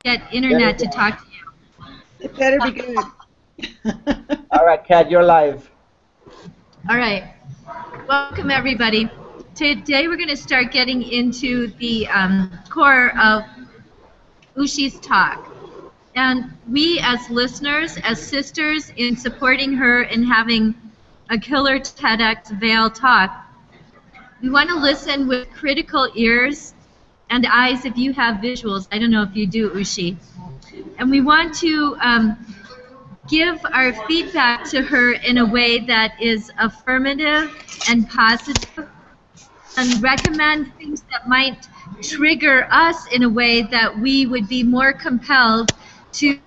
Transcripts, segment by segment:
get internet to talk to you. It better be good. All right, Kat, you're live. All right. Welcome, everybody. Today we're going to start getting into the core of Ushi's talk. And we as listeners, as sisters in supporting her and having a killer Tedx Vail talk, we want to listen with critical ears and eyes if you have visuals. I don't know if you do, Ushi. And we want to give our feedback to her in a way that is affirmative and positive, and recommend things that might trigger us in a way that we would be more compelled to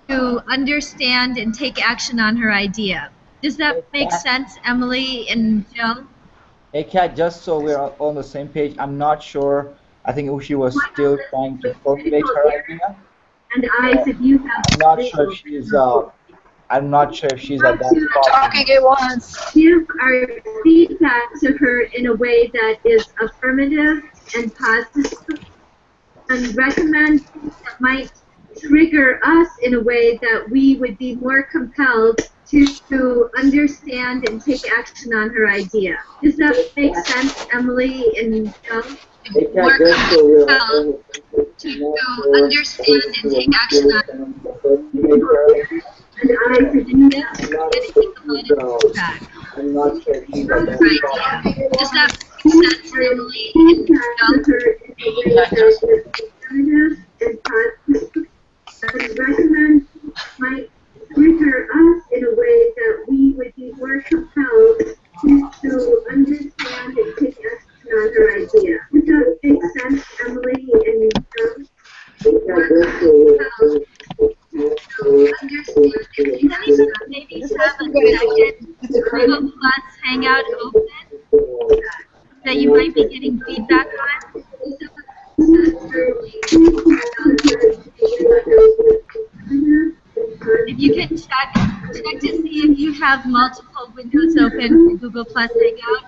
understand and take action on her idea. Does that make sense, Emily and Jill? Hey, Kat, just so we're on the same page, I'm not sure. I think Ushi was still trying to formulate her idea. And eyes, if you have I'm not sure if she's at that spot. Talking at once. Give our feedback to her in a way that is affirmative and positive, and recommend things that might trigger us in a way that we would be more compelled to understand and take action on her idea. Does that make sense, Emily and Joe? More compelled to understand and take action on and I getting a lot of feedback. I'm not sure if she's at that spot. Does that make sense, Emily and Joe? And recommend might trigger us in a way that we would be more compelled to understand and take action on her idea. Does that make sense, Emily and Joe? Maybe have a second Google Plus Hangout open that you might be getting feedback on. If you can check to see if you have multiple windows open for Google Plus Hangout.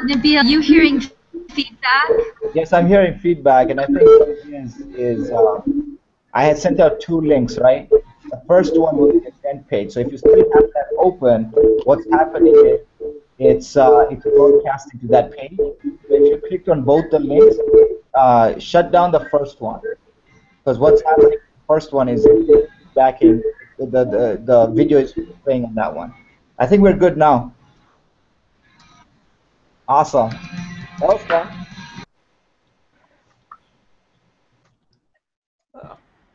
Nabil, are you hearing feedback? Yes, I'm hearing feedback, and I think what it is I had sent out 2 links, right? The first one was the event page. So if you still have that open, what's happening is it's broadcasting to that page. So if you clicked on both the links, shut down the first one, because what's happening? The first one is backing the video is playing on that one. I think we're good now. Awesome. That was fun.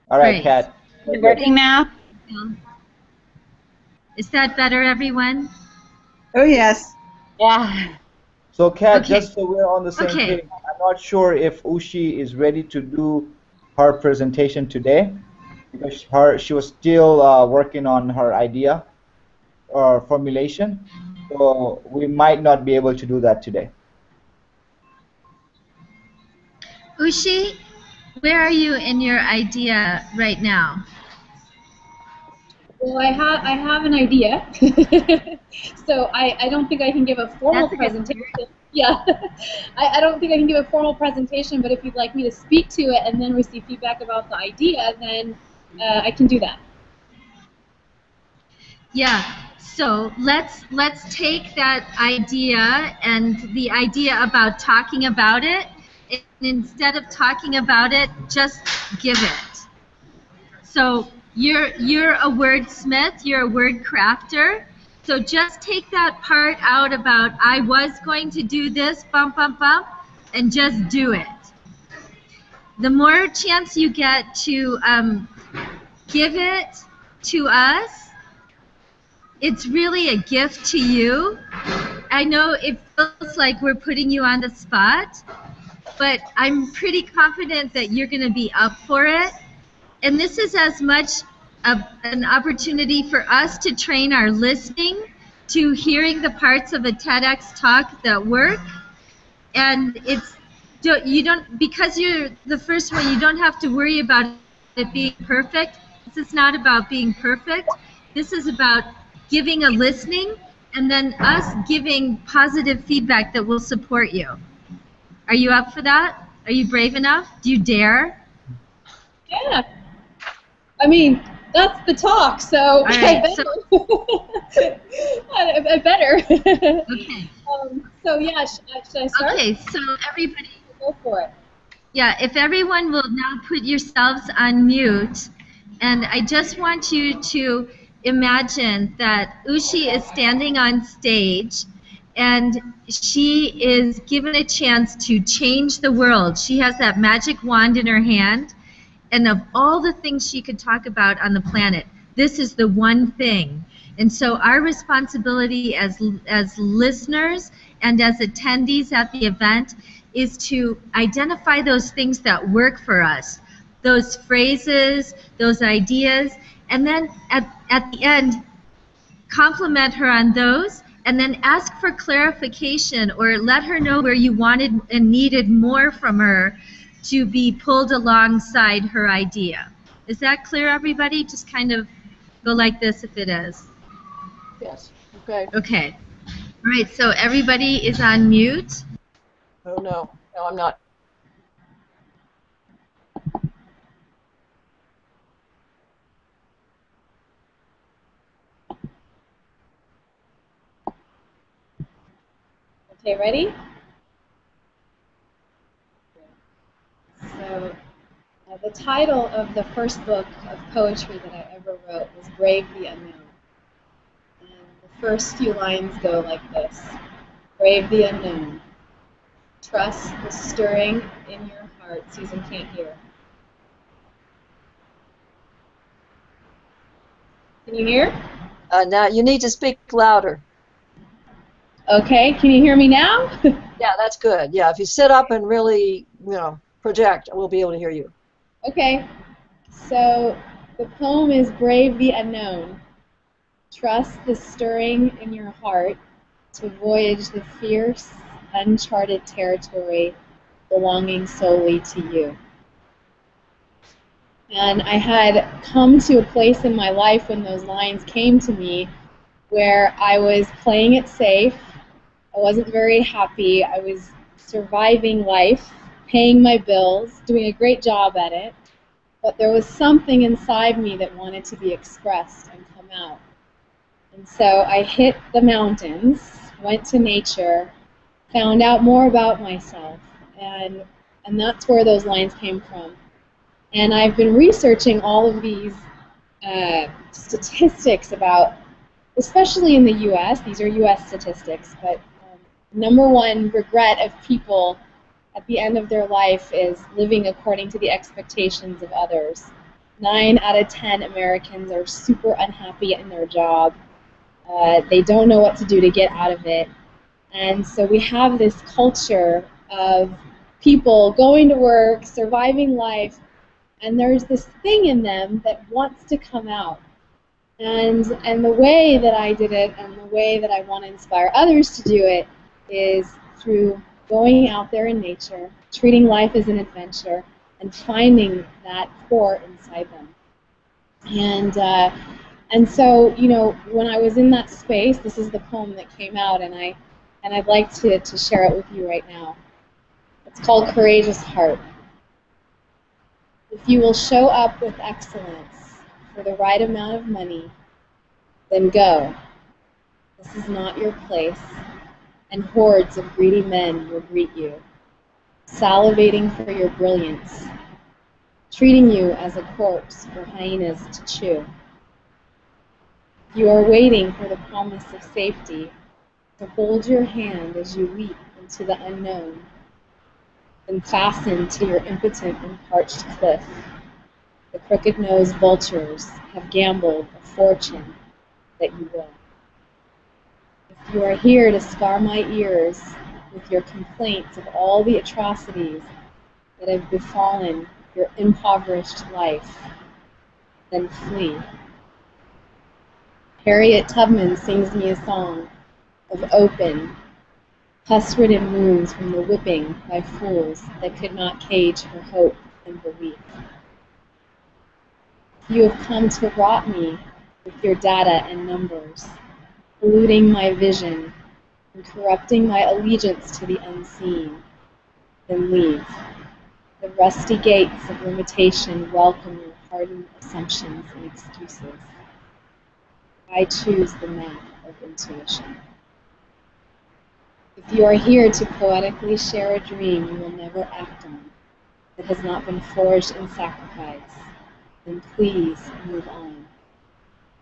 All right, Great. Kat. Is it working now? Is that better, everyone? Oh, yes. Yeah. So, Kat, Okay. just so we're on the same page, I'm not sure if Ushi is ready to do her presentation today, because she was still working on her idea or formulation, so we might not be able to do that today. Ushi, where are you in your idea right now? Well, I have an idea, so I don't think I can give a formal presentation. Yeah, I don't think I can give a formal presentation, but if you'd like me to speak to it and then receive feedback about the idea, then I can do that. Yeah. So let's take that idea and the idea about talking about it, and instead of talking about it, just give it. So you're a wordsmith, you're a word crafter. So just take that part out about I was going to do this, bump, bump, bump, and just do it. The more chance you get to give it to us, it's really a gift to you. I know it feels like we're putting you on the spot, but I'm pretty confident that you're going to be up for it. And this is as much an opportunity for us to train our listening to hearing the parts of a TEDx talk that work. And you don't, because you're the first one, you don't have to worry about it being perfect. This is not about being perfect. This is about giving a listening and then us giving positive feedback that will support you. Are you up for that? Are you brave enough? Do you dare? Yeah. I mean, that's the talk, so right, I better. Okay. So yeah, should I start? Okay, so everybody, go for it. Yeah, if everyone will now put yourselves on mute, and I just want you to imagine that Ushi is standing on stage, and she is given a chance to change the world. She has that magic wand in her hand, and of all the things she could talk about on the planet, this is the one thing. And so our responsibility as listeners and as attendees at the event is to identify those things that work for us, those phrases, those ideas, and then at the end, compliment her on those, and then ask for clarification or let her know where you wanted and needed more from her to be pulled alongside her idea. Is that clear, everybody? Just kind of go like this if it is. Yes. Okay. Okay. All right, so everybody is on mute. Oh, no. No, I'm not. Okay, ready? So, the title of the first book of poetry that I ever wrote was Brave the Unknown. And the first few lines go like this. Brave the unknown. Trust the stirring in your heart. Susan can't hear. Can you hear? Now you need to speak louder. Okay, can you hear me now? Yeah, that's good. Yeah, if you sit up and really, project, we'll be able to hear you. Okay, so the poem is Brave the Unknown. Trust the stirring in your heart to voyage the fierce, uncharted territory belonging solely to you. And I had come to a place in my life when those lines came to me where I was playing it safe. I wasn't very happy. I was surviving life, paying my bills, doing a great job at it. But there was something inside me that wanted to be expressed and come out. And so I hit the mountains, went to nature, found out more about myself, and that's where those lines came from. And I've been researching all of these statistics about, especially in the U.S., these are U.S. statistics, but number one regret of people at the end of their life is living according to the expectations of others. 9 out of 10 Americans are super unhappy in their job. They don't know what to do to get out of it. And so we have this culture of people going to work, surviving life, and there's this thing in them that wants to come out. And the way that I did it and the way that I want to inspire others to do it is through going out there in nature, treating life as an adventure, and finding that core inside them. And so, when I was in that space, this is the poem that came out, and I'd like to share it with you right now. It's called Courageous Heart. If you will show up with excellence for the right amount of money, then go. This is not your place, and hordes of greedy men will greet you, salivating for your brilliance, treating you as a corpse for hyenas to chew. You are waiting for the promise of safety, to hold your hand as you leap into the unknown, then fasten to your impotent and parched cliff. The crooked-nosed vultures have gambled a fortune that you will. If you are here to scar my ears with your complaints of all the atrocities that have befallen your impoverished life, then flee. Harriet Tubman sings me a song of open, pus-ridden wounds from the whipping by fools that could not cage her hope and belief. You have come to rot me with your data and numbers, polluting my vision and corrupting my allegiance to the unseen. Then leave. The rusty gates of limitation welcome your hardened assumptions and excuses. I choose the map of intuition. If you are here to poetically share a dream you will never act on, that has not been forged in sacrifice, then please move on.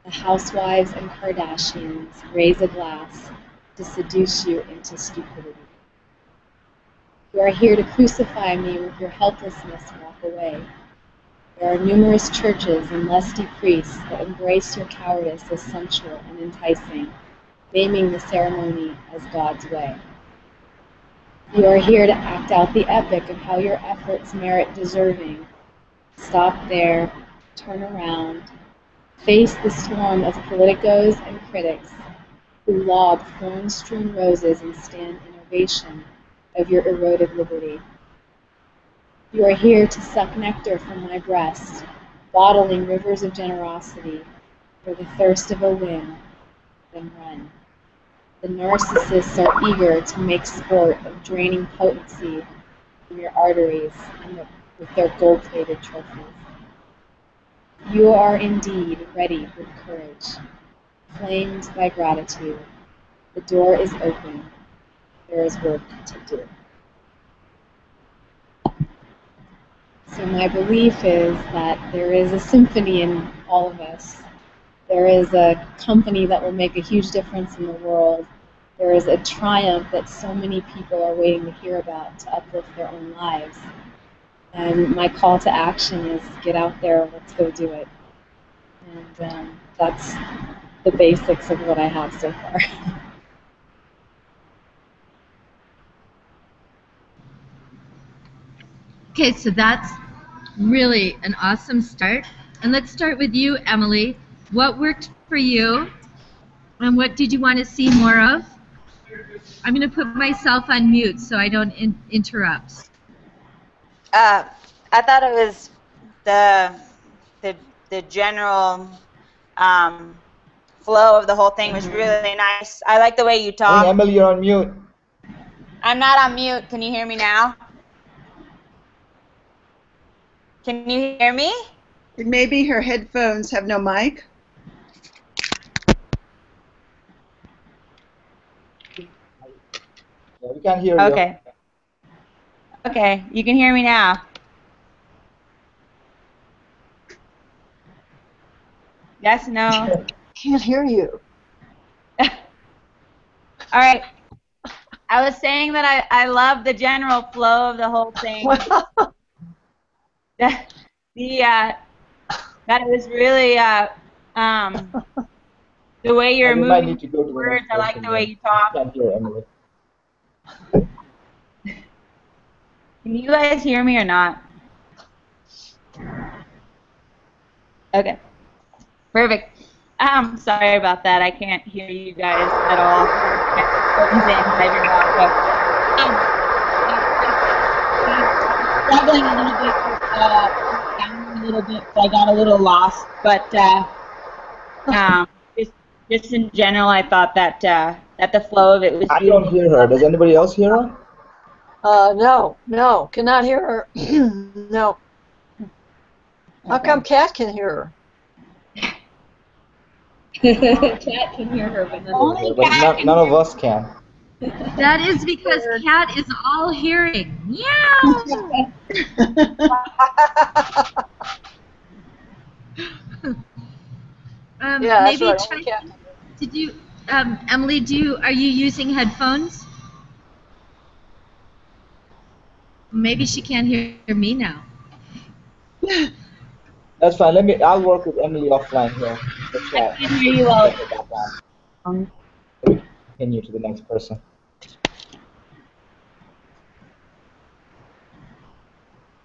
The housewives and Kardashians raise a glass to seduce you into stupidity. You are here to crucify me with your helplessness and walk away. There are numerous churches and lusty priests that embrace your cowardice as sensual and enticing, naming the ceremony as God's way. You are here to act out the epic of how your efforts merit deserving. Stop there, turn around, face the swarm of politicos and critics who lob thorn-strewn roses and stand in ovation of your eroded liberty. You are here to suck nectar from my breast, bottling rivers of generosity for the thirst of a win, then run. The narcissists are eager to make sport of draining potency from your arteries and with their gold-plated trophies. You are indeed ready with courage, flamed by gratitude. The door is open. There is work to do. So my belief is that there is a symphony in all of us. There is a company that will make a huge difference in the world. There is a triumph that so many people are waiting to hear about to uplift their own lives. And my call to action is get out there, let's go do it. And that's the basics of what I have so far. Okay, so that's really an awesome start. And let's start with you, Emily. What worked for you, and what did you want to see more of? I'm going to put myself on mute so I don't interrupt. I thought it was the general flow of the whole thing was really nice. I like the way you I think talk. Emily, you're on mute. I'm not on mute. Can you hear me now? Can you hear me? Maybe her headphones have no mic. Yeah, we can hear you. Okay. Okay, you can hear me now. Yes, no? Can't hear you. All right. I was saying that I love the general flow of the whole thing. That it was really the way you're And we might moving need to go to the words. next I like person the way then. you talk. I can't hear Emily. Can you guys hear me or not? Okay. Perfect. Sorry about that. I can't hear you guys at all. Struggling a little bit with sounding a little bit, so I got a little lost. But just in general, I thought that that the flow of it was I beautiful. don't hear her. Does anybody else hear her? No, cannot hear her. No. How come Kat can hear her? Cat can hear her, but But none of us can. That is because Kat is all hearing. Meow! Yeah, that's Maybe right. try. Only Kat can hear. Did you, Emily? Are you using headphones? Maybe she can't hear me now. That's fine. I'll work with Emily offline here. The chat. I can hear you well. Continue to the next person.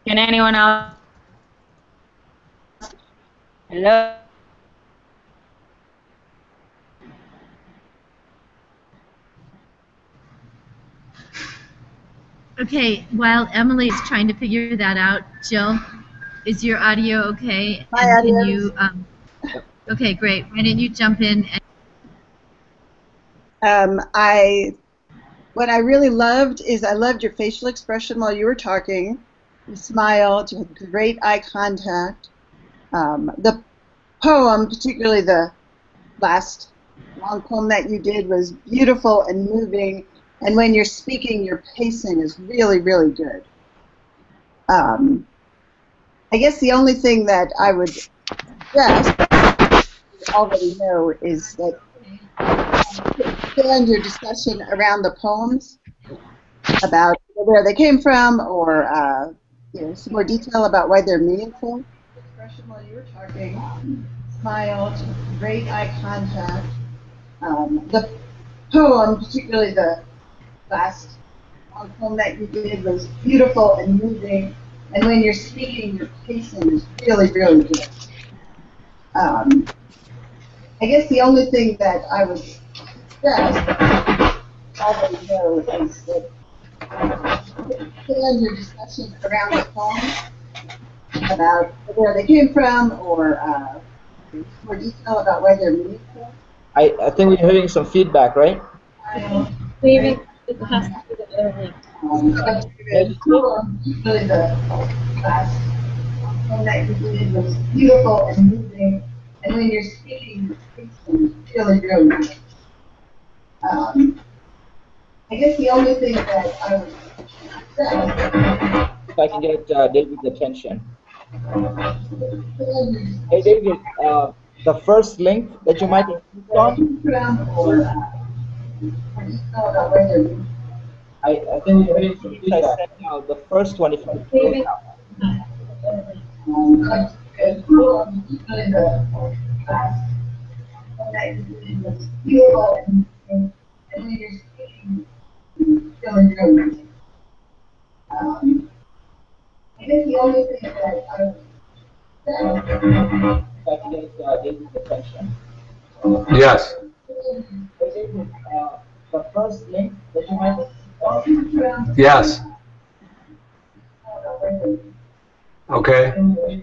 Can anyone else? Hello. Okay, while Emily's trying to figure that out, Jill, is your audio okay? My And can audio. you, okay, great. Why don't you jump in? What I really loved is I loved your facial expression while you were talking. You smiled, you had great eye contact. The poem, particularly the last long poem that you did, was beautiful and moving. And when you're speaking, your pacing is really, really good. I guess the only thing that I would suggest, you already know, is that expand your discussion around the poems about where they came from, or some more detail about why they're meaningful. Expression while you were talking, smiled, great eye contact. The poem, particularly the last long poem that you did, was beautiful and moving. And when you're speaking, your pacing is really, really good. I guess the only thing that I would suggest, already know, is that expand your discussion around the poems about where they came from, or more detail about why they're meaningful. I think we're hearing some feedback, right? Maybe it has to be the other link. Really the last one that you did was beautiful and moving, and when you're speaking, it's really, really good. I guess the only thing that I would say, If I can get David's attention. Hey, David, the first link that you might have clicked on, I think we're hearing some feedback. I sent out the first one, if you could close Maybe. out. I guess the only thing that I would say, If I can get David's attention. Yes. Hey, David, the first link that you might have clicked on, Yes. Okay. the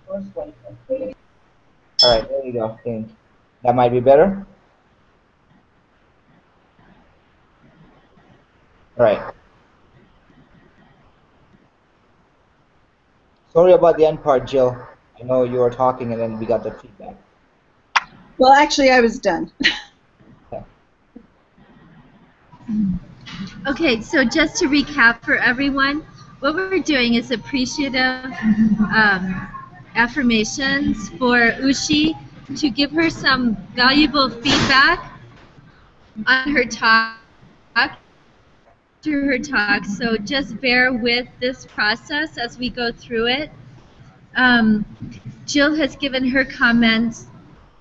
first one. All right, there you go. I think that might be better. All right. Sorry about the end part, Jill. I know you were talking and then we got the feedback. well, actually, I was done. Okay, so just to recap for everyone, what we're doing is appreciative affirmations for Ushi to give her some valuable feedback on her talk, through her talk. So just bear with this process as we go through it. Jill has given her comments.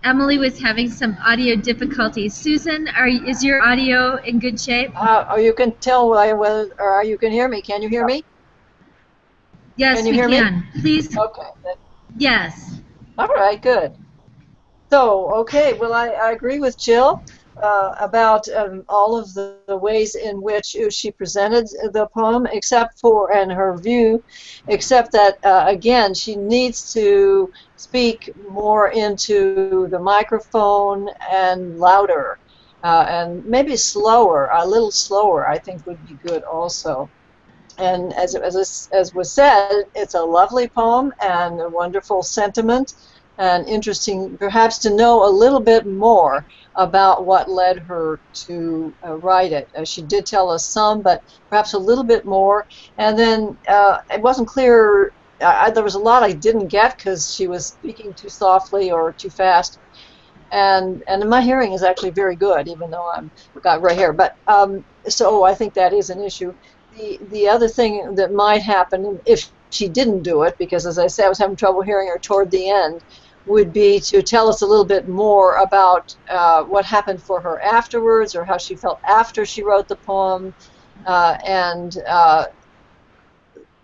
Emily was having some audio difficulties. Susan, is your audio in good shape? You can tell whether, or you can hear me. Can you hear me? Yes, Can you we hear me? can. Please. Okay. Yes. All right, good. So, okay, well, I agree with Jill about all of the ways in which she presented the poem, except for, and her view, except that, again, she needs to speak more into the microphone and louder, and maybe slower, a little slower, I think would be good also. And as was said, it's a lovely poem and a wonderful sentiment, and interesting perhaps to know a little bit more about what led her to write it. She did tell us some, but perhaps a little bit more. And then it wasn't clear, there was a lot I didn't get because she was speaking too softly or too fast. And my hearing is actually very good, even though I've got gray hair. But so I think that is an issue. The other thing that might happen if she didn't do it, because as I said, I was having trouble hearing her toward the end, would be to tell us a little bit more about what happened for her afterwards, or how she felt after she wrote the poem.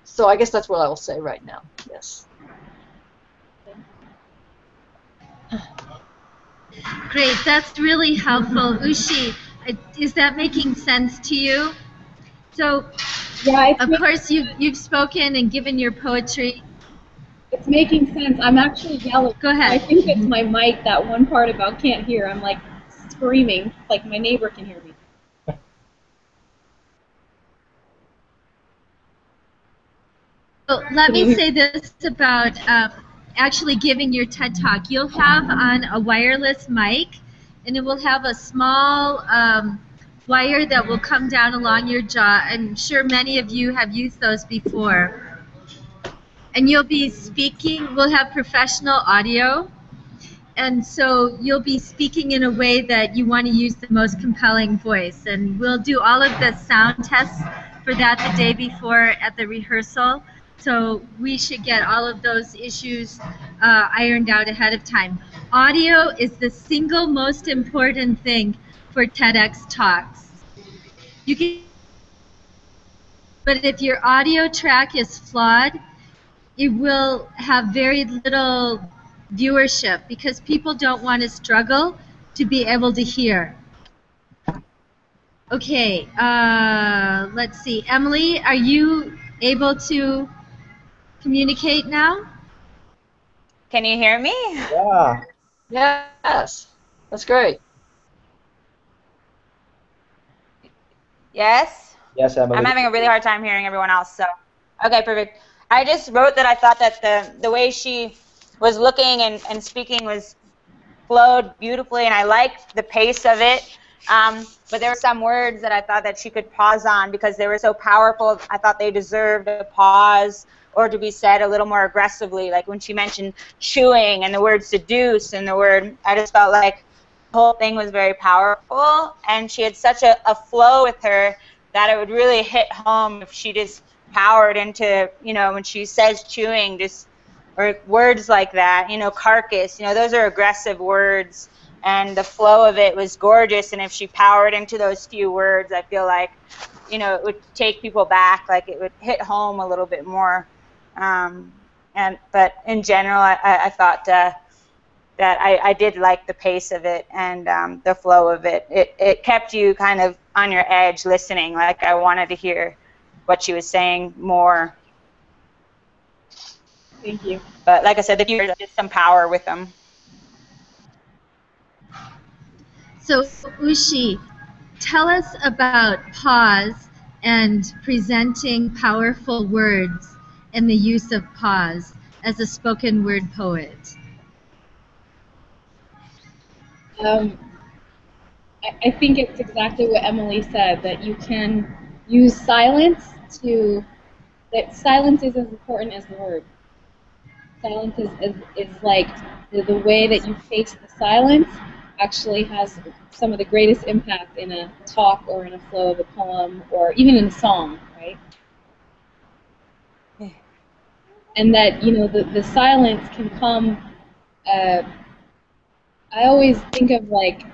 So I guess that's what I will say right now. Yes. Great, that's really helpful. Ushi, is that making sense to you? So, Yeah, of course, you've spoken and given your poetry. it's making sense. I'm actually yelling. Go ahead. I think it's my mic, that one part about can't hear. I'm like screaming, like my neighbor can hear me. So let me say this about actually giving your TED Talk. You'll have on a wireless mic, and it will have a small wire that will come down along your jaw. I'm sure many of you have used those before. And you'll be speaking, we'll have professional audio. And so you'll be speaking in a way that you want to use the most compelling voice. And we'll do all of the sound tests for that the day before at the rehearsal. So we should get all of those issues ironed out ahead of time. Audio is the single most important thing for TEDx talks. You can, but if your audio track is flawed, it will have very little viewership because people don't want to struggle to be able to hear. Okay, let's see. Emily, are you able to communicate now? Can you hear me? Yeah. Yes, that's great. Yes? Yes, Emily. I'm having a really hard time hearing everyone else, so. Okay, perfect. I just wrote that I thought that the way she was looking and speaking was flowed beautifully, and I liked the pace of it. But there were some words that I thought that she could pause on because they were so powerful. I thought they deserved a pause or to be said a little more aggressively. Like when she mentioned chewing and the word seduce and the word, I just felt like the whole thing was very powerful, and she had such a flow with her that it would really hit home if she just powered into, you know, when she says chewing, just, or words like that, you know, carcass, you know, those are aggressive words, and the flow of it was gorgeous, and if she powered into those few words, I feel like, you know, it would take people back, like it would hit home a little bit more. But in general, I thought that I did like the pace of it and the flow of it. It kept you kind of on your edge listening, like I wanted to hear what she was saying more. Thank you. But like I said, the viewers just some power with them. So Ushi, tell us about pause and presenting powerful words and the use of pause as a spoken word poet. I think it's exactly what Emily said, that you can use silence that silence is as important as the word. Silence is like the way that you face the silence actually has some of the greatest impact in a talk or in a flow of a poem or even in a song, right? And that, you know, the silence can come, I always think of like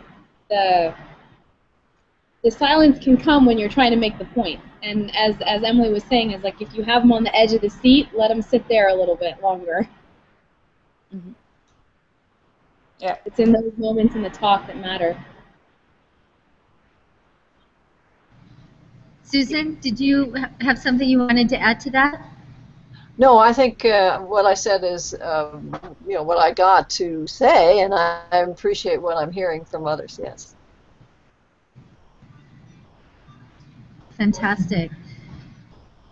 the silence can come when you're trying to make the point. And as Emily was saying, is like if you have them on the edge of the seat, let them sit there a little bit longer. Mm-hmm. Yeah. It's in those moments in the talk that matter. Susan, did you have something you wanted to add to that? No, I think what I said is, you know, what I got to say, and I appreciate what I'm hearing from others. Yes. Fantastic.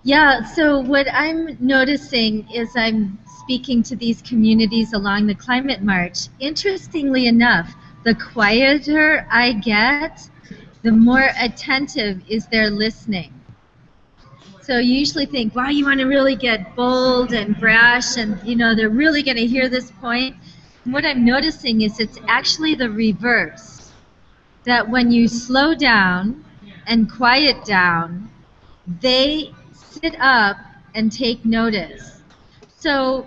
Yeah, so what I'm noticing is I'm speaking to these communities along the climate march. Interestingly enough, the quieter I get, the more attentive is their listening. So you usually think, wow, you want to really get bold and brash and, you know, they're really going to hear this point. And what I'm noticing is it's actually the reverse. That when you slow down and quiet down, they sit up and take notice. So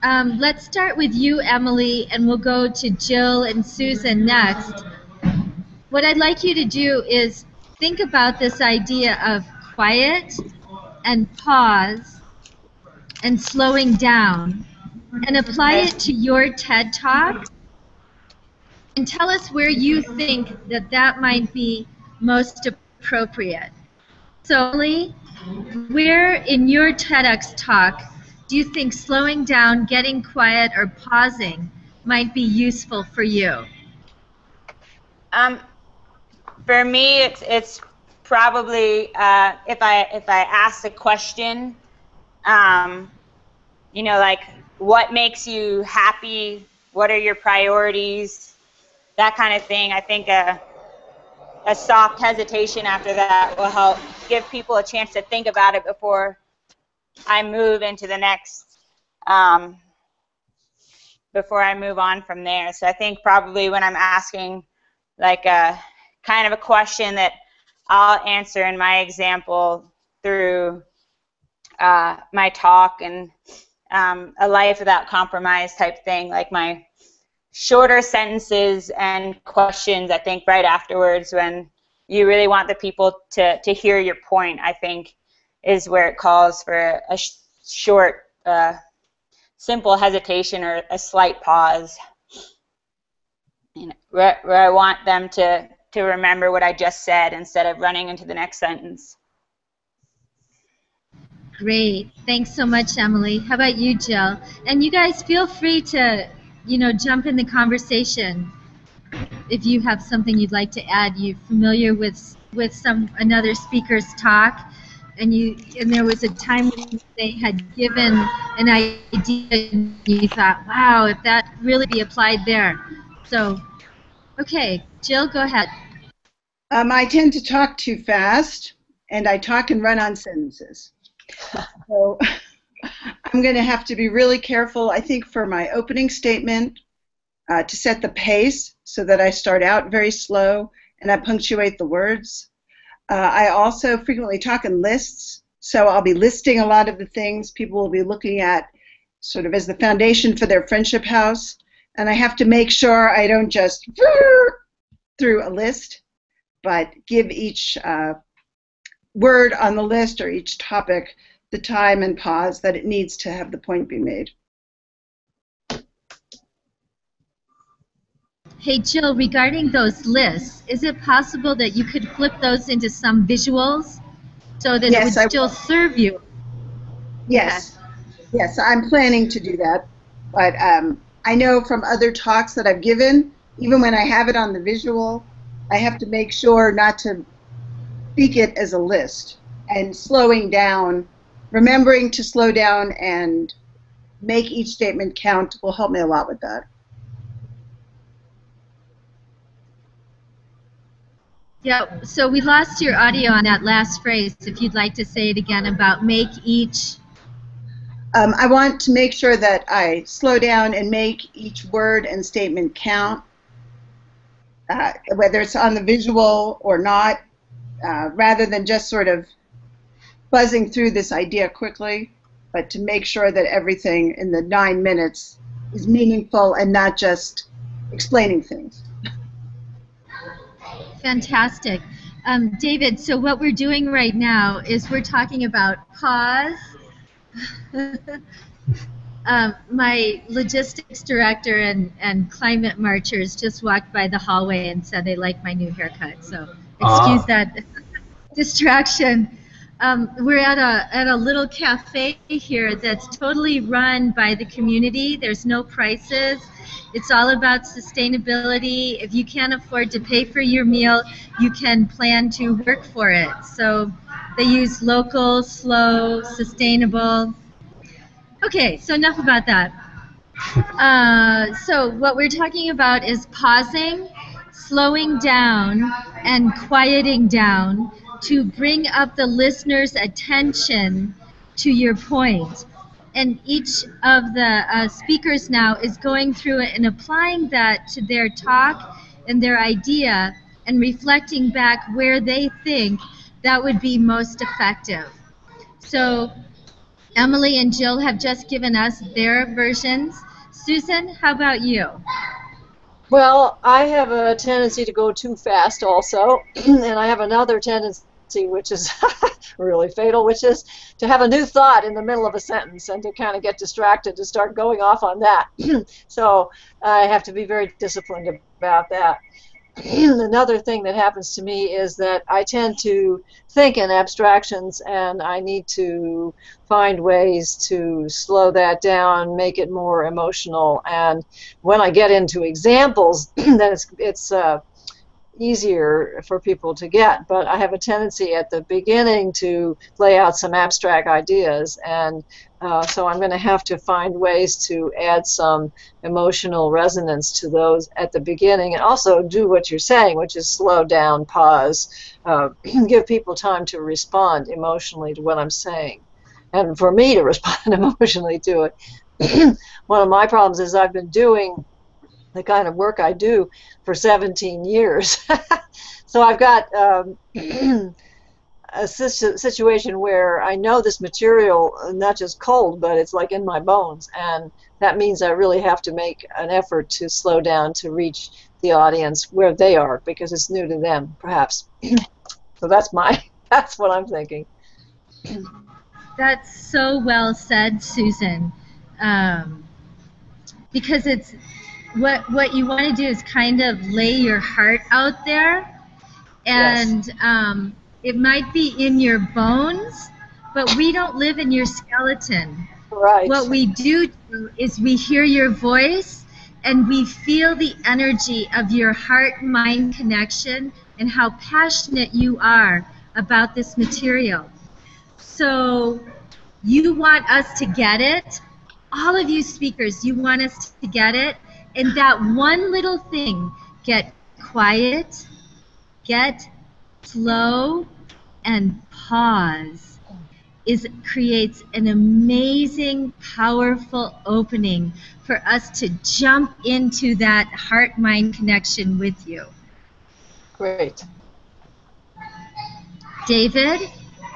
let's start with you, Emily, and we'll go to Jill and Susan next. What I'd like you to do is think about this idea of quiet and pause and slowing down and apply it to your TED Talk and tell us where you think that that might be most appropriate. So, Emily, where in your TEDx talk do you think slowing down, getting quiet, or pausing might be useful for you? For me, it's probably if I ask a question, you know, like what makes you happy, what are your priorities, that kind of thing. I think a soft hesitation after that will help give people a chance to think about it before I move into the next, before I move on from there. So I think probably when I'm asking like a kind of a question that I'll answer in my example through my talk and a life without compromise type thing, like my shorter sentences and questions, I think right afterwards when you really want the people to hear your point, I think is where it calls for a short, simple hesitation or a slight pause. You know, where I want them to remember what I just said instead of running into the next sentence. Great. Thanks so much, Emily. How about you, Jill? And you guys feel free to, jump in the conversation if you have something you'd like to add. You're familiar with another speaker's talk, and there was a time when they had given an idea and you thought, wow, if that really be applied there. So, okay, Jill, go ahead. I tend to talk too fast, and I talk and run on sentences. So I'm going to have to be really careful, I think, for my opening statement to set the pace so that I start out very slow and I punctuate the words. I also frequently talk in lists, so I'll be listing a lot of the things people will be looking at sort of as the foundation for their friendship house, and I have to make sure I don't just through a list, but give each word on the list or each topic the time and pause that it needs to have the point be made. Hey, Jill, regarding those lists, is it possible that you could flip those into some visuals so that it would still serve you? Yes. Yes, I'm planning to do that. But I know from other talks that I've given, even when I have it on the visual, I have to make sure not to speak it as a list, and slowing down, remembering to slow down and make each statement count will help me a lot with that. Yeah, so we lost your audio on that last phrase. If you'd like to say it again about make each. I want to make sure that I slow down and make each word and statement count, whether it's on the visual or not, rather than just sort of buzzing through this idea quickly, but to make sure that everything in the 9 minutes is meaningful and not just explaining things. Fantastic. David, so what we're doing right now is we're talking about pause. My logistics director and climate marchers just walked by the hallway and said they like my new haircut, so excuse that distraction. We're at a little cafe here that's totally run by the community. There's no prices. It's all about sustainability. If you can't afford to pay for your meal, you can plan to work for it. So they use local, slow, sustainable. Okay, so enough about that. So what we're talking about is pausing, slowing down, and quieting down to bring up the listener's attention to your point. And each of the speakers now is going through it and applying that to their talk and their idea and reflecting back where they think that would be most effective. So Emily and Jill have just given us their versions. Susan, how about you? Well, I have a tendency to go too fast also, and I have another tendency which is really fatal, which is to have a new thought in the middle of a sentence and to kind of get distracted to start going off on that. So I have to be very disciplined about that. Another thing that happens to me is that I tend to think in abstractions, and I need to find ways to slow that down, make it more emotional. And when I get into examples, then it's easier for people to get. But I have a tendency at the beginning to lay out some abstract ideas, and so I'm going to have to find ways to add some emotional resonance to those at the beginning, and also do what you're saying, which is slow down, pause, give people time to respond emotionally to what I'm saying, and for me to respond emotionally to it. One of my problems is I've been doing the kind of work I do for 17 years. So I've got a situation where I know this material, not just cold, but it's like in my bones, and that means I really have to make an effort to slow down to reach the audience where they are, because it's new to them, perhaps. So that's what I'm thinking. That's so well said, Susan. Because it's what you want to do is kind of lay your heart out there, and yes. It might be in your bones, but we don't live in your skeleton. Right. What we do is we hear your voice and we feel the energy of your heart-mind connection and how passionate you are about this material. So you want us to get it. All of you speakers, you want us to get it. And that one little thing, get quiet, get slow, and pause, creates an amazing, powerful opening for us to jump into that heart-mind connection with you. Great. David,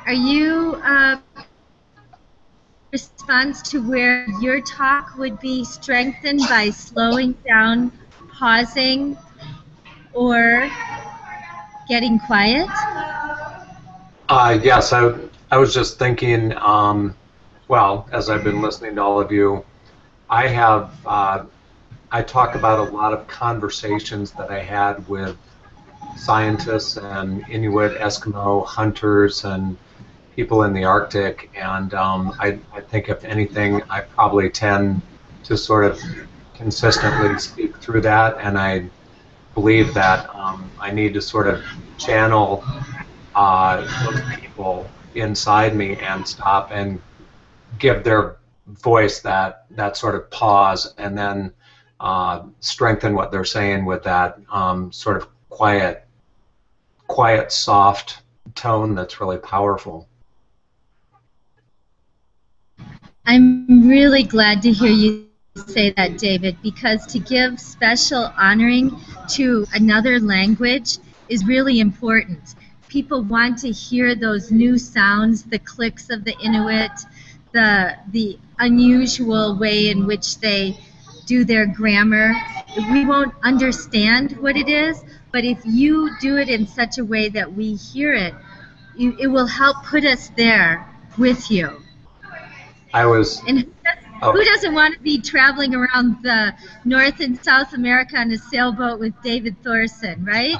are you response to where your talk would be strengthened by slowing down, pausing, or getting quiet? Yes, I was just thinking, well, as I've been listening to all of you, I talk about a lot of conversations that I had with scientists and Inuit, Eskimo hunters and people in the Arctic, and I think if anything, I probably tend to sort of consistently speak through that, and I believe that I need to sort of channel those people inside me and stop and give their voice that sort of pause, and then strengthen what they're saying with that sort of quiet, soft tone that's really powerful. I'm really glad to hear you say that, David, because to give special honoring to another language is really important. People want to hear those new sounds, the clicks of the Inuit, the unusual way in which they do their grammar. We won't understand what it is, but if you do it in such a way that we hear it, it will help put us there with you. And who doesn't want to be traveling around the North and South America on a sailboat with David Thorson, right?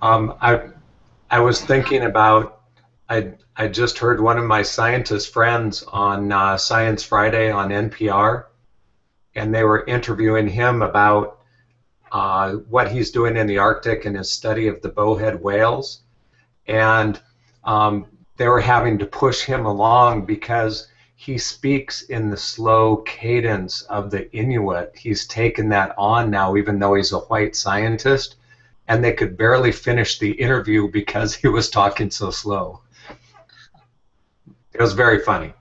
I was thinking about, I just heard one of my scientist friends on Science Friday on NPR, and they were interviewing him about what he's doing in the Arctic and his study of the bowhead whales, and they were having to push him along because he speaks in the slow cadence of the Inuit. He's taken that on now, even though he's a white scientist, and they could barely finish the interview because he was talking so slow. It was very funny.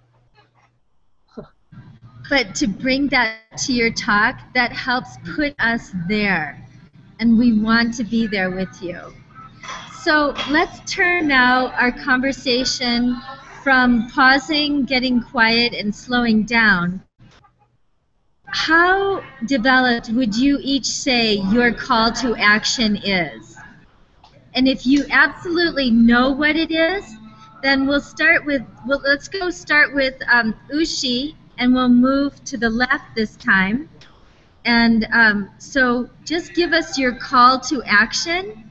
But to bring that to your talk, that helps put us there, and we want to be there with you. So let's turn now our conversation from pausing, getting quiet, and slowing down. How developed would you each say your call to action is? And if you absolutely know what it is, then let's start with Ushi, and we'll move to the left this time. And so just give us your call to action.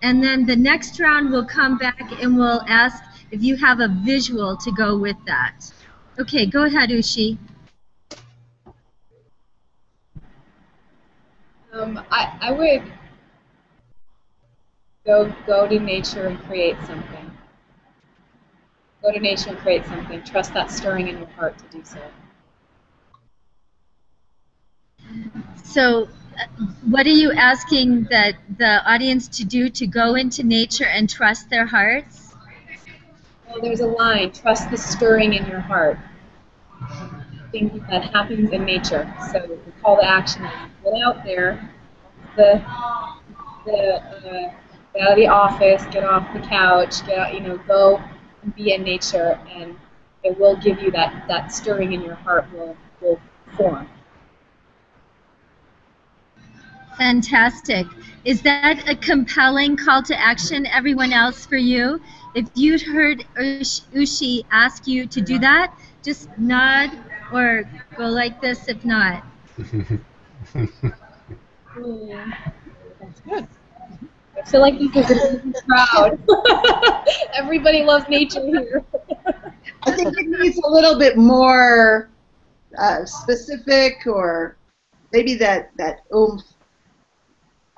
And then the next round we'll come back and we'll ask if you have a visual to go with that. Okay, go ahead, Ushi. I would go to nature and create something. Go to nature and create something. Trust that stirring in your heart to do so. So what are you asking the audience to do, to go into nature and trust their hearts? Well, there's a line, trust the stirring in your heart. Things that happens in nature. So the call to action is get out there, get out of the office, get off the couch, get out, go and be in nature, and it will give you that stirring in your heart will form. Fantastic. Is that a compelling call to action, everyone else, for you? If you heard Ushi ask you to do that, just nod or go like this if not. That's good. I feel like this is an easy crowd. Everybody loves nature here. I think it needs a little bit more specific, or maybe that oomph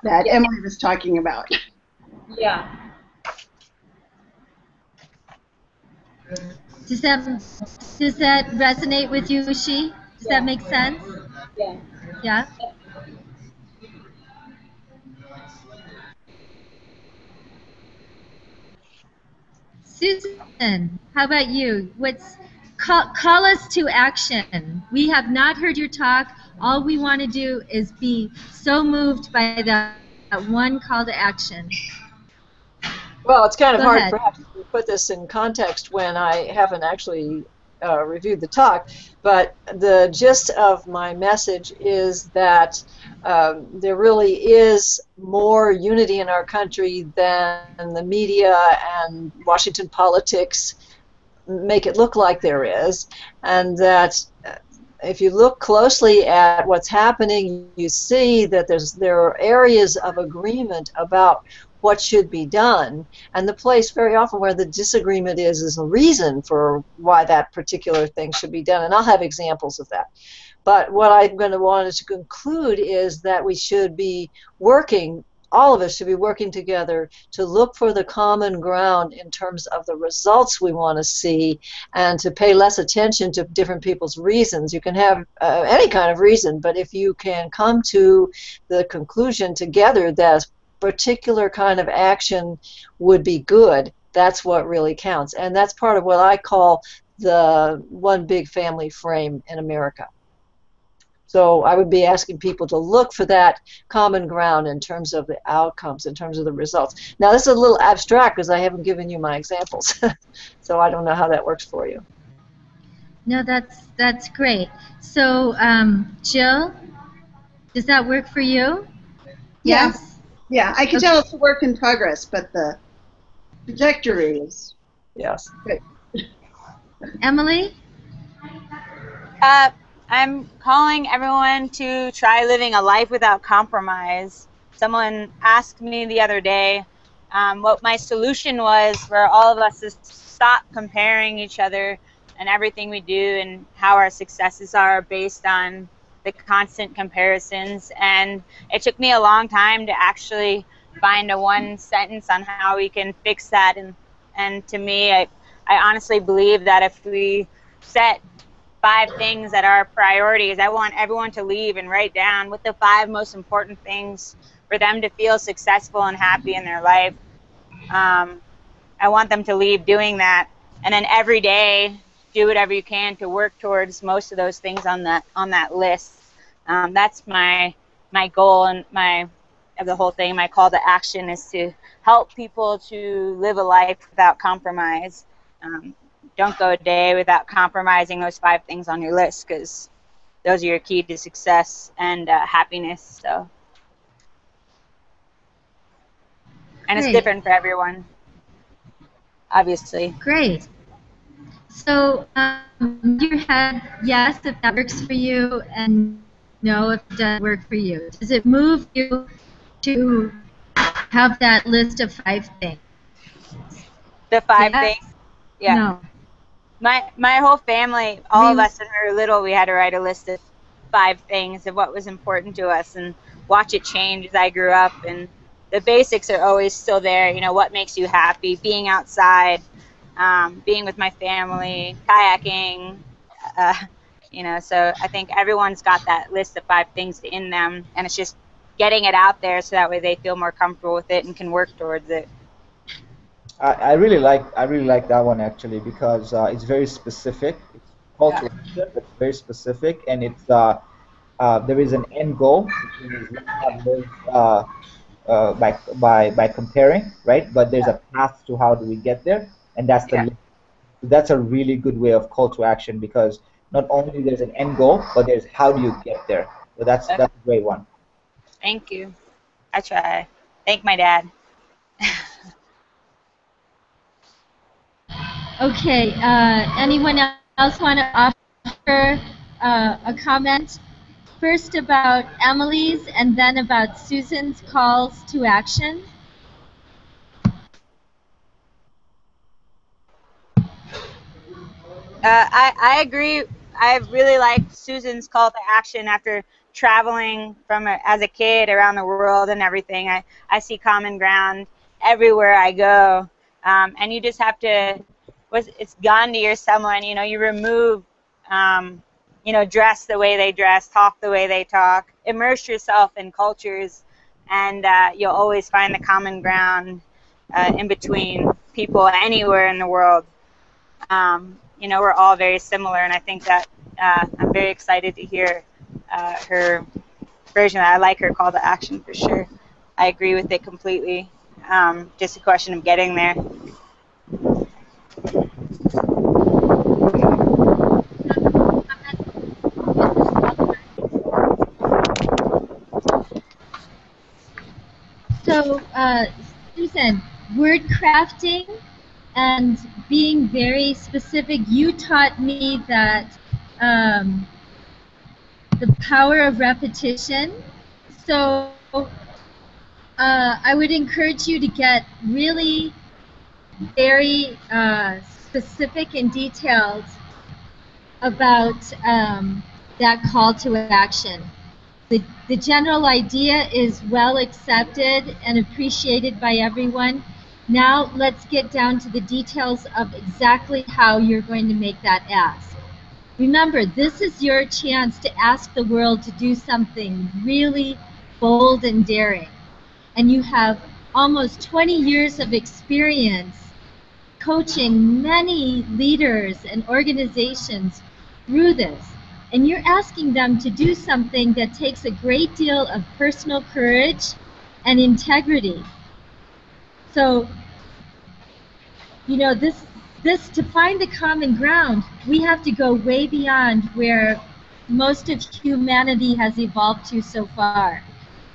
that Emily was talking about. Yeah. Does that resonate with you, Ushi? Does that make sense? Yeah. Yeah? Susan, how about you? Call us to action. We have not heard your talk. All we want to do is be so moved by that one call to action. Well, it's kind of Go hard ahead. perhaps to put this in context when I haven't actually reviewed the talk, but the gist of my message is that there really is more unity in our country than the media and Washington politics make it look like there is, and that if you look closely at what's happening, you see that there are areas of agreement about what should be done, and the place very often where the disagreement is a reason for why that particular thing should be done, and I'll have examples of that. But what I'm going to want to conclude is that we should be working, all of us should be working together to look for the common ground in terms of the results we want to see, and to pay less attention to different people's reasons. You can have any kind of reason, but if you can come to the conclusion together that particular kind of action would be good, that's what really counts. And that's part of what I call the one big family frame in America. So I would be asking people to look for that common ground in terms of the outcomes, in terms of the results. Now, this is a little abstract because I haven't given you my examples, so I don't know how that works for you. No, that's great. So, Jill, does that work for you? Yeah. Yes? Yeah, I can tell it's a work in progress, but the trajectory is Yes. good. Emily? I'm calling everyone to try living a life without compromise. Someone asked me the other day what my solution was for all of us to stop comparing each other and everything we do, and how our successes are based on the constant comparisons. And it took me a long time to actually find a one sentence on how we can fix that. And to me, I honestly believe that if we set 5 things that are priorities, I want everyone to leave and write down what the 5 most important things for them to feel successful and happy in their life. I want them to leave doing that, and then every day do whatever you can to work towards most of those things on that list. That's my goal, and of the whole thing. My call to action is to help people to live a life without compromise. Don't go a day without compromising those 5 things on your list, because those are your key to success and happiness. So, and it's Great. different for everyone, obviously. Great. So your head, yes, if that works for you, and know if it doesn't work for you. Does it move you to have that list of 5 things? The 5 Yeah? things? Yeah. No. My whole family, all of us when we were little, we had to write a list of 5 things of what was important to us and watch it change as I grew up. And the basics are always still there. You know, what makes you happy, being outside, being with my family, kayaking, you know, so I think everyone's got that list of 5 things in them, and it's just getting it out there so that way they feel more comfortable with it and can work towards it. I really like that one actually because it's very specific. It's call to action, but it's very specific, and it's there is an end goal, which is let's not live by comparing, right? But there's a path to how do we get there, and that's the list. That's a really good way of call to action because not only there's an end goal, but there's how do you get there. So that's a great one. Thank you. I try. Thank my dad. Okay, anyone else want to offer a comment? First about Emily's and then about Susan's calls to action. I agree. I really like Susan's call to action after traveling as a kid around the world and everything. I see common ground everywhere I go, and you just have to. It's Gandhi or someone. You know, you remove. You know, dress the way they dress, talk the way they talk, immerse yourself in cultures, and you'll always find the common ground in between people anywhere in the world. You know, we're all very similar, and I think that I'm very excited to hear her version. I like her call to action for sure. I agree with it completely. Just a question of getting there. So, Susan, word crafting and being very specific, you taught me that the power of repetition. So I would encourage you to get really very specific and detailed about that call to action. The general idea is well accepted and appreciated by everyone. Now let's get down to the details of exactly how you're going to make that ask. Remember, this is your chance to ask the world to do something really bold and daring. And you have almost 20 years of experience coaching many leaders and organizations through this. And you're asking them to do something that takes a great deal of personal courage and integrity. So, you know, this to find the common ground, we have to go way beyond where most of humanity has evolved to so far.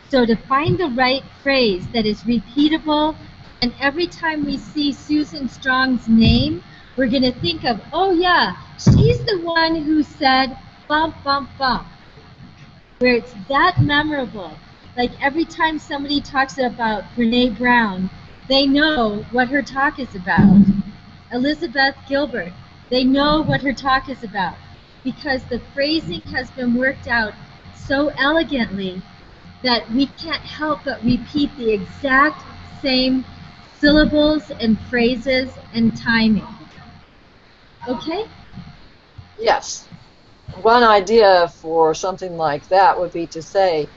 So to find the right phrase that is repeatable, and every time we see Susan Strong's name, we're going to think of, oh yeah, she's the one who said bump, bump, bump. Where it's that memorable. Like every time somebody talks about Brene Brown, they know what her talk is about. Elizabeth Gilbert, they know what her talk is about. Because the phrasing has been worked out so elegantly that we can't help but repeat the exact same syllables and phrases and timing. Okay? Yes. One idea for something like that would be to say,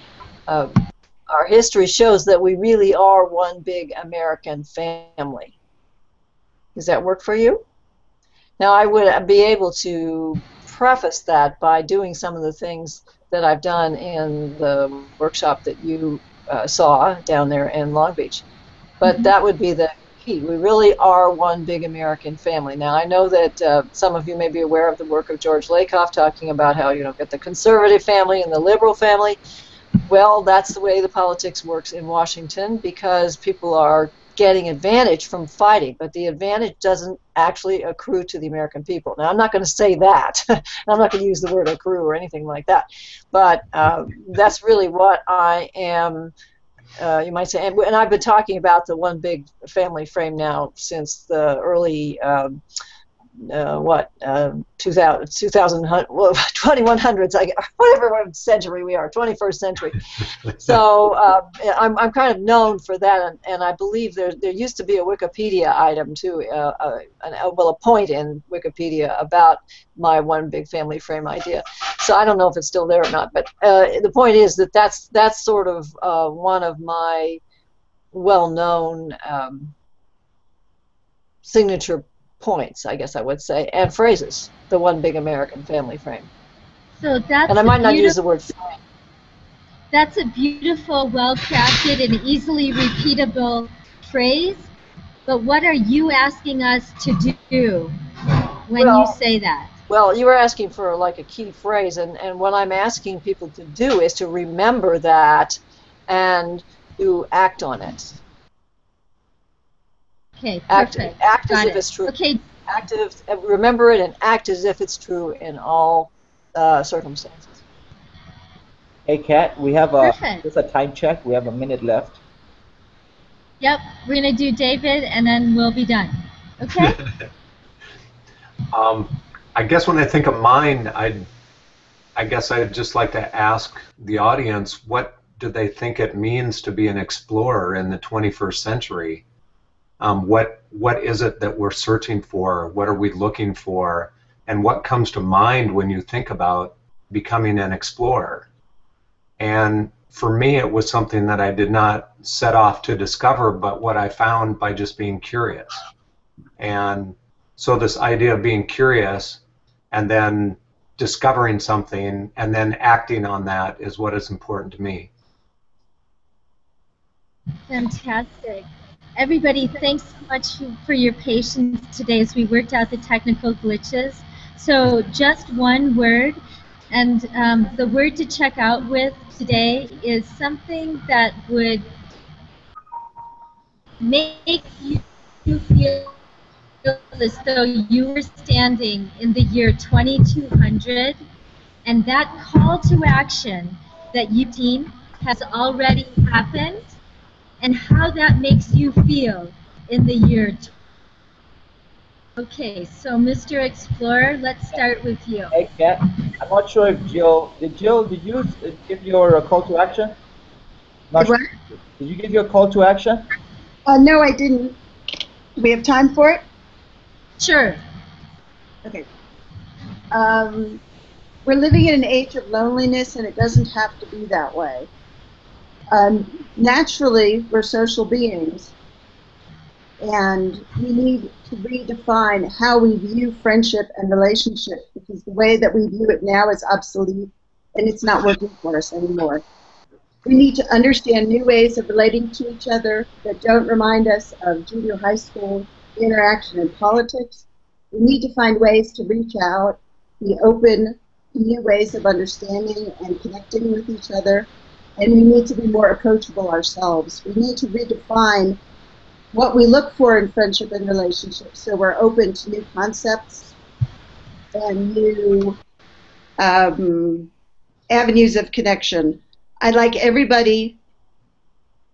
our history shows that we really are one big American family. Does that work for you? Now, I would be able to preface that by doing some of the things that I've done in the workshop that you saw down there in Long Beach. But that would be the key. We really are one big American family. Now, I know that some of you may be aware of the work of George Lakoff talking about how, you know, get the conservative family and the liberal family. Well, that's the way the politics works in Washington because people are getting advantage from fighting, but the advantage doesn't actually accrue to the American people. Now, I'm not going to say that. I'm not going to use the word accrue or anything like that, but that's really what I am, you might say, and I've been talking about the one big family frame now since the early 2000, well, 2100s, whatever century we are, 21st century. So I'm kind of known for that, and I believe there used to be a Wikipedia item too, well, a point in Wikipedia about my one big family frame idea. So I don't know if it's still there or not, but the point is that that's sort of one of my well-known signature points, I guess I would say, and phrases, the one big American family frame. So that's and I might not use the word frame. That's a beautiful, well-crafted, and easily repeatable phrase, but what are you asking us to do when you say that? Well, you were asking for like a key phrase, and what I'm asking people to do is to remember that and to act on it. Okay, perfect. Act as if it's true. Okay. Remember it and act as if it's true in all circumstances. Hey, Kat, we have just a time check. We have a minute left. Yep, we're going to do David, and then we'll be done. Okay? I guess when I think of mine, I guess I'd just like to ask the audience, what do they think it means to be an explorer in the 21st century? What is it that we're searching for? What are we looking for? And what comes to mind when you think about becoming an explorer? And for me, it was something that I did not set off to discover, but what I found by just being curious. And so this idea of being curious and then discovering something and then acting on that is what is important to me. Fantastic. Everybody, thanks so much for your patience today as we worked out the technical glitches. So just one word, and the word to check out with today is something that would make you feel as though you were standing in the year 2200, and that call to action that you've seen has already happened, and how that makes you feel in the year. Okay, so Mr. Explorer, let's start with you. Hey, Kat, I'm not sure if Jill, did you give your call to action? Not sure. Did you give your call to action? No, I didn't. Do we have time for it? Sure. Okay. We're living in an age of loneliness, and it doesn't have to be that way. Naturally, we're social beings, and we need to redefine how we view friendship and relationship, because the way that we view it now is obsolete, and it's not working for us anymore. We need to understand new ways of relating to each other that don't remind us of junior high school interaction in politics. We need to find ways to reach out, be open to new ways of understanding and connecting with each other, and we need to be more approachable ourselves. We need to redefine what we look for in friendship and relationships, so we're open to new concepts and new avenues of connection. I'd like everybody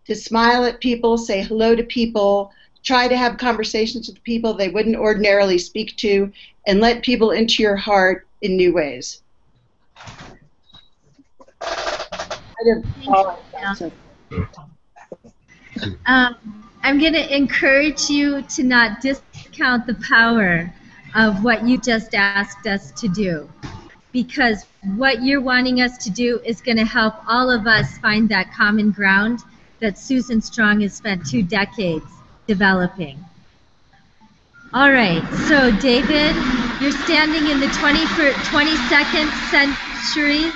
to smile at people, say hello to people, try to have conversations with people they wouldn't ordinarily speak to, and let people into your heart in new ways. I'm going to encourage you to not discount the power of what you just asked us to do, because what you're wanting us to do is going to help all of us find that common ground that Susan Strong has spent 2 decades developing. All right, so David, you're standing in the 22nd century,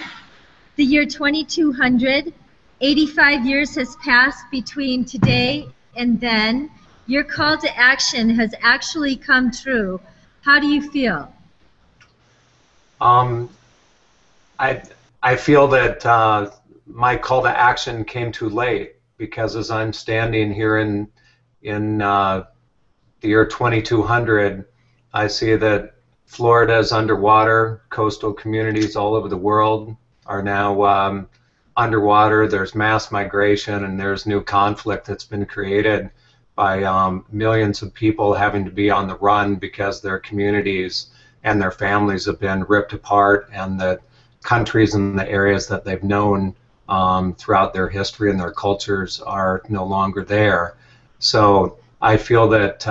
the year 2200. 85 years has passed between today and then. Your call to action has actually come true. How do you feel? I feel that my call to action came too late, because as I'm standing here in in the year 2200, I see that Florida is underwater. Coastal communities all over the world are now underwater. There's mass migration, and there's new conflict that's been created by millions of people having to be on the run because their communities and their families have been ripped apart, and the countries and the areas that they've known throughout their history and their cultures are no longer there. So I feel that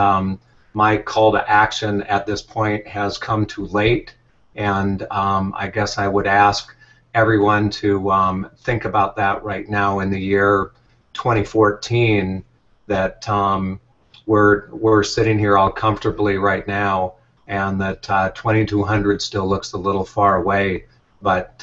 my call to action at this point has come too late, and I guess I would ask everyone to think about that right now in the year 2014, that we're sitting here all comfortably right now, and that 2200 still looks a little far away, but